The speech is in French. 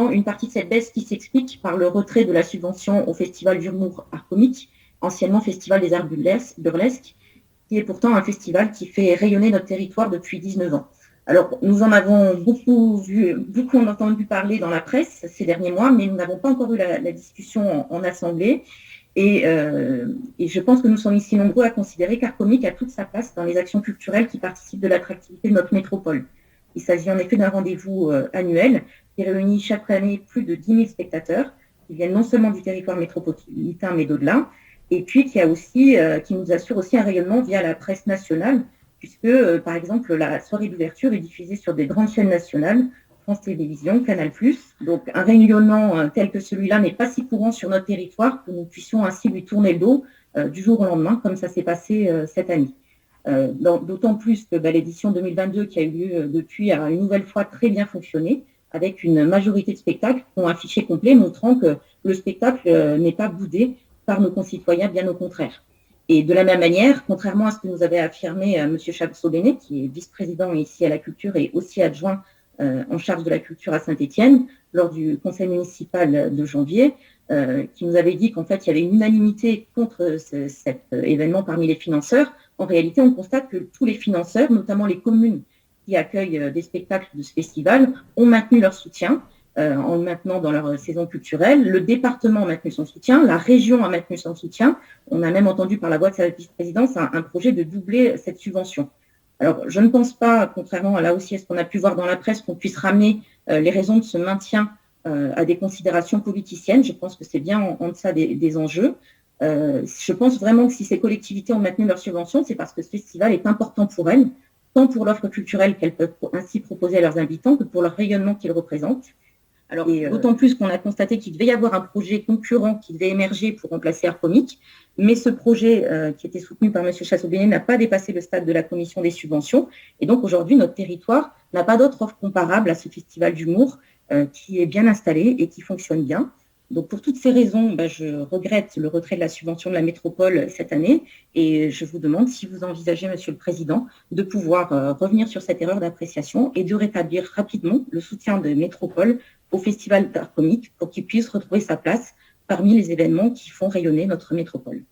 notamment une partie de cette baisse qui s'explique par le retrait de la subvention au Festival d'humour art comique, anciennement Festival des arts burlesques, qui est pourtant un festival qui fait rayonner notre territoire depuis 19 ans. Alors, nous en avons beaucoup entendu parler dans la presse ces derniers mois, mais nous n'avons pas encore eu la discussion en assemblée. Et je pense que nous sommes ici nombreux à considérer qu'Art Comique a toute sa place dans les actions culturelles qui participent de l'attractivité de notre métropole. Il s'agit en effet d'un rendez-vous annuel qui réunit chaque année plus de 10 000 spectateurs qui viennent non seulement du territoire métropolitain, mais d'au-delà, et puis qui nous assure aussi un rayonnement via la presse nationale, puisque, par exemple, la soirée d'ouverture est diffusée sur des grandes chaînes nationales, France Télévisions, Canal+. Donc, un rayonnement tel que celui-là n'est pas si courant sur notre territoire que nous puissions ainsi lui tourner le dos du jour au lendemain, comme ça s'est passé cette année. D'autant plus que l'édition 2022 qui a eu lieu depuis a une nouvelle fois très bien fonctionné, avec une majorité de spectacles qui ont un fichier complet montrant que le spectacle n'est pas boudé par nos concitoyens, bien au contraire. Et de la même manière, contrairement à ce que nous avait affirmé M. Chapsot-Bénet, qui est vice-président ici à la culture et aussi adjoint en charge de la culture à Saint-Étienne, lors du conseil municipal de janvier, qui nous avait dit qu'en fait, il y avait une unanimité contre cet événement parmi les financeurs. En réalité, on constate que tous les financeurs, notamment les communes qui accueillent des spectacles de ce festival, ont maintenu leur soutien en le maintenant dans leur saison culturelle. Le département a maintenu son soutien, la région a maintenu son soutien. On a même entendu par la voix de sa vice-présidence un projet de doubler cette subvention. Alors, je ne pense pas, contrairement à là aussi à ce qu'on a pu voir dans la presse, qu'on puisse ramener les raisons de ce maintien à des considérations politiciennes. Je pense que c'est bien en deçà des enjeux. Je pense vraiment que si ces collectivités ont maintenu leur subvention, c'est parce que ce festival est important pour elles, tant pour l'offre culturelle qu'elles peuvent ainsi proposer à leurs habitants que pour leur rayonnement qu'ils représentent. Alors, d'autant plus qu'on a constaté qu'il devait y avoir un projet concurrent qui devait émerger pour remplacer Art Comique, mais ce projet qui était soutenu par M. Chapsot-Bénet n'a pas dépassé le stade de la commission des subventions. Et donc, aujourd'hui, notre territoire n'a pas d'autre offre comparable à ce festival d'humour qui est bien installé et qui fonctionne bien. Donc, pour toutes ces raisons, je regrette le retrait de la subvention de la métropole cette année et je vous demande si vous envisagez, Monsieur le Président, de pouvoir revenir sur cette erreur d'appréciation et de rétablir rapidement le soutien de métropole au Festival d'Art Comique pour qu'il puisse retrouver sa place parmi les événements qui font rayonner notre métropole.